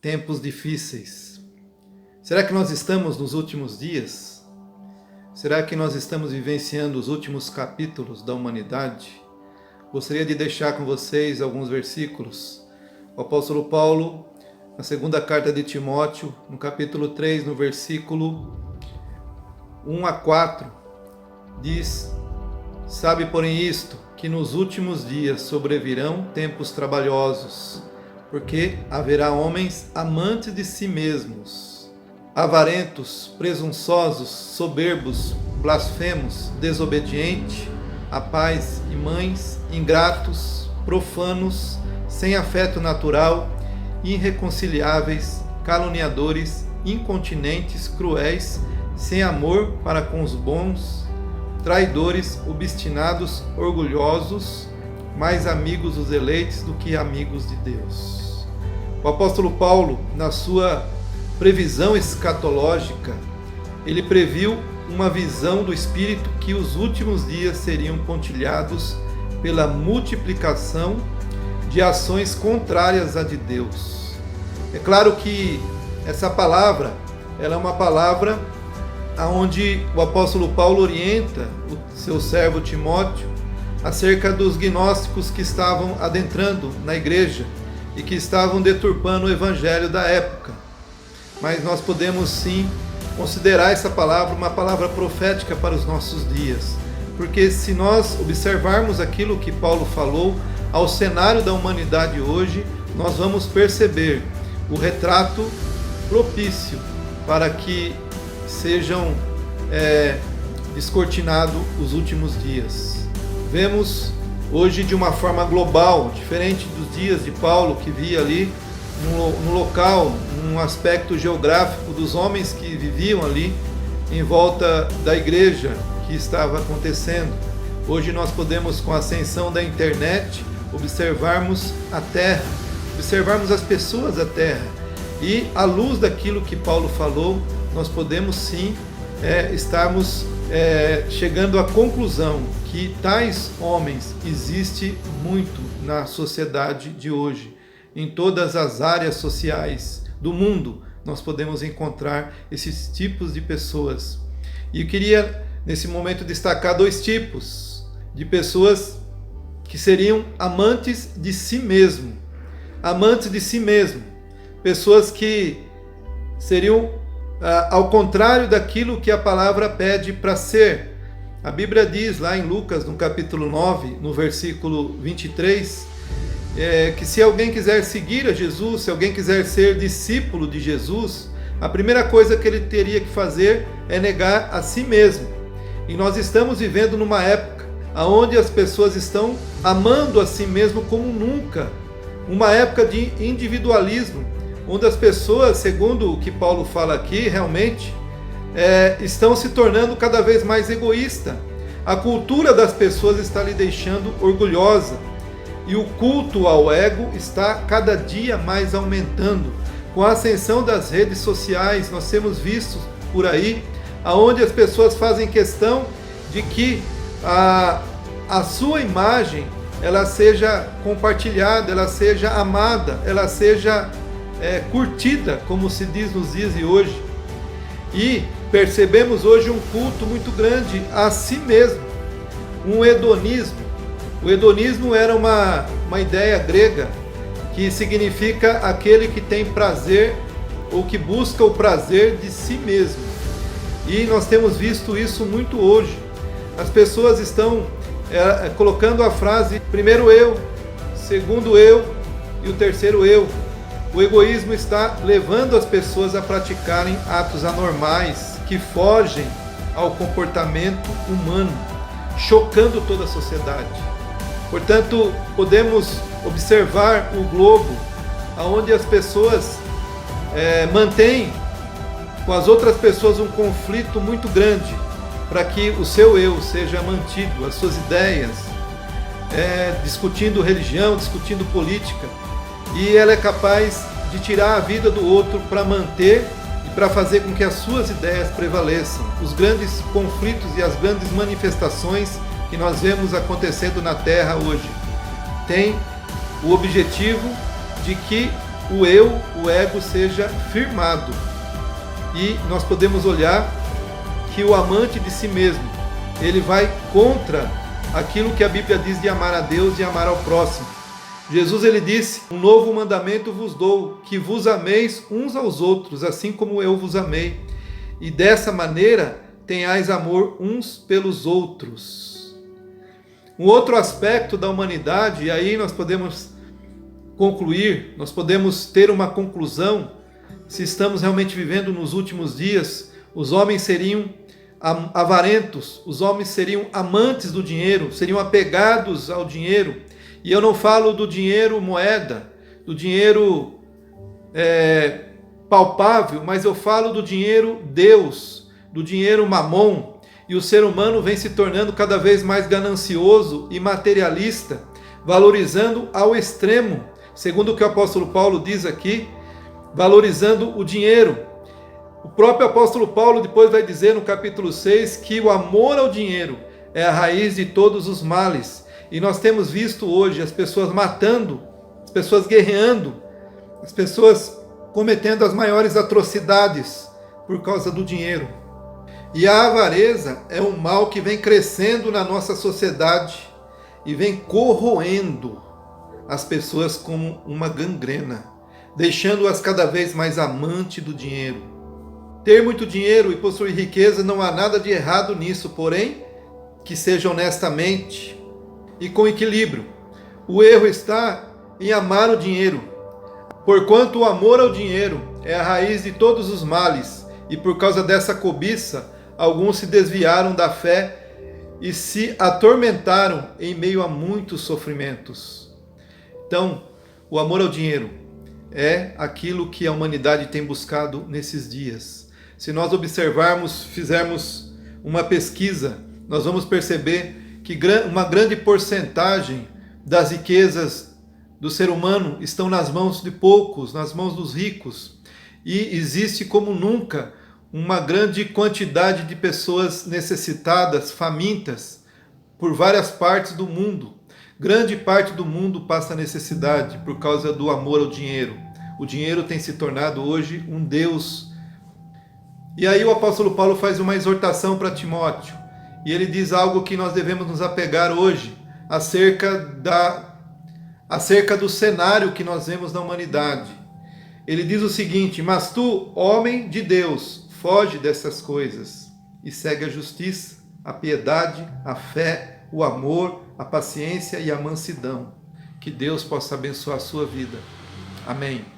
Tempos difíceis. Será que nós estamos nos últimos dias? Será que nós estamos vivenciando os últimos capítulos da humanidade? Gostaria de deixar com vocês alguns versículos. O apóstolo Paulo, na segunda carta de Timóteo, no capítulo 3, no versículo 1 a 4, diz: Sabe, porém, isto, que nos últimos dias sobrevirão tempos trabalhosos, porque haverá homens amantes de si mesmos, avarentos, presunçosos, soberbos, blasfemos, desobedientes a pais e mães, ingratos, profanos, sem afeto natural, irreconciliáveis, caluniadores, incontinentes, cruéis, sem amor para com os bons, traidores, obstinados, orgulhosos, mais amigos dos eleitos do que amigos de Deus. O apóstolo Paulo, na sua previsão escatológica, ele previu uma visão do Espírito que os últimos dias seriam pontilhados pela multiplicação de ações contrárias à de Deus. É claro que essa palavra, ela é uma palavra onde o apóstolo Paulo orienta o seu servo Timóteo acerca dos gnósticos que estavam adentrando na igreja e que estavam deturpando o evangelho da época. Mas nós podemos sim considerar essa palavra uma palavra profética para os nossos dias, porque se nós observarmos aquilo que Paulo falou ao cenário da humanidade hoje, nós vamos perceber o retrato propício para que sejam descortinados os últimos dias. Vemos hoje de uma forma global, diferente dos dias de Paulo, que via ali no local, num aspecto geográfico dos homens que viviam ali em volta da igreja que estava acontecendo. Hoje nós podemos, com a ascensão da internet, observarmos a terra, observarmos as pessoas da terra, e à luz daquilo que Paulo falou, nós podemos sim estarmos chegando à conclusão que tais homens existem muito na sociedade de hoje. Em todas as áreas sociais do mundo, nós podemos encontrar esses tipos de pessoas. E eu queria, nesse momento, destacar dois tipos de pessoas que seriam amantes de si mesmo. Amantes de si mesmo. Pessoas que seriam ao contrário daquilo que a palavra pede para ser. A Bíblia diz lá em Lucas, no capítulo 9, no versículo 23, que se alguém quiser seguir a Jesus, se alguém quiser ser discípulo de Jesus, a primeira coisa que ele teria que fazer é negar a si mesmo. E nós estamos vivendo numa época onde as pessoas estão amando a si mesmo como nunca. Uma época de individualismo, onde as pessoas, segundo o que Paulo fala aqui, realmente estão se tornando cada vez mais egoístas. A cultura das pessoas está lhe deixando orgulhosa. E o culto ao ego está cada dia mais aumentando. Com a ascensão das redes sociais, nós temos visto por aí, onde as pessoas fazem questão de que a sua imagem ela seja compartilhada, ela seja amada, ela seja curtida, como se diz nos dias de hoje. E percebemos hoje um culto muito grande a si mesmo, um hedonismo. O hedonismo era uma ideia grega que significa aquele que tem prazer ou que busca o prazer de si mesmo. E nós temos visto isso muito hoje. As pessoas estão colocando a frase primeiro eu, segundo eu e o terceiro eu. O egoísmo está levando as pessoas a praticarem atos anormais que fogem ao comportamento humano, chocando toda a sociedade. Portanto, podemos observar o globo, onde as pessoas mantêm com as outras pessoas um conflito muito grande para que o seu eu seja mantido, as suas ideias, discutindo religião, discutindo política, e ela é capaz de tirar a vida do outro para manter e para fazer com que as suas ideias prevaleçam. Os grandes conflitos e as grandes manifestações que nós vemos acontecendo na Terra hoje têm o objetivo de que o eu, o ego seja firmado. E nós podemos olhar que o amante de si mesmo, ele vai contra aquilo que a Bíblia diz de amar a Deus e amar ao próximo. Jesus, ele disse: um novo mandamento vos dou, que vos ameis uns aos outros, assim como eu vos amei. E dessa maneira tenhais amor uns pelos outros. Um outro aspecto da humanidade, e aí nós podemos concluir, nós podemos ter uma conclusão, se estamos realmente vivendo nos últimos dias, os homens seriam avarentos, os homens seriam amantes do dinheiro, seriam apegados ao dinheiro. E eu não falo do dinheiro moeda, do dinheiro palpável, mas eu falo do dinheiro Deus, do dinheiro mamon. E o ser humano vem se tornando cada vez mais ganancioso e materialista, valorizando ao extremo, segundo o que o apóstolo Paulo diz aqui, valorizando o dinheiro. O próprio apóstolo Paulo depois vai dizer no capítulo 6 que o amor ao dinheiro é a raiz de todos os males. E nós temos visto hoje as pessoas matando, as pessoas guerreando, as pessoas cometendo as maiores atrocidades por causa do dinheiro. E a avareza é um mal que vem crescendo na nossa sociedade e vem corroendo as pessoas como uma gangrena, deixando-as cada vez mais amante do dinheiro. Ter muito dinheiro e possuir riqueza, não há nada de errado nisso, porém, que seja honestamente e com equilíbrio. O erro está em amar o dinheiro, porquanto o amor ao dinheiro é a raiz de todos os males, e por causa dessa cobiça, alguns se desviaram da fé e se atormentaram em meio a muitos sofrimentos. Então, o amor ao dinheiro é aquilo que a humanidade tem buscado nesses dias. Se nós observarmos, fizermos uma pesquisa, nós vamos perceber que uma grande porcentagem das riquezas do ser humano estão nas mãos de poucos, nas mãos dos ricos. E existe como nunca uma grande quantidade de pessoas necessitadas, famintas, por várias partes do mundo. Grande parte do mundo passa necessidade por causa do amor ao dinheiro. O dinheiro tem se tornado hoje um Deus. E aí o apóstolo Paulo faz uma exortação para Timóteo. E ele diz algo que nós devemos nos apegar hoje, acerca do cenário que nós vemos na humanidade. Ele diz o seguinte: mas tu, homem de Deus, foge dessas coisas e segue a justiça, a piedade, a fé, o amor, a paciência e a mansidão. Que Deus possa abençoar a sua vida. Amém.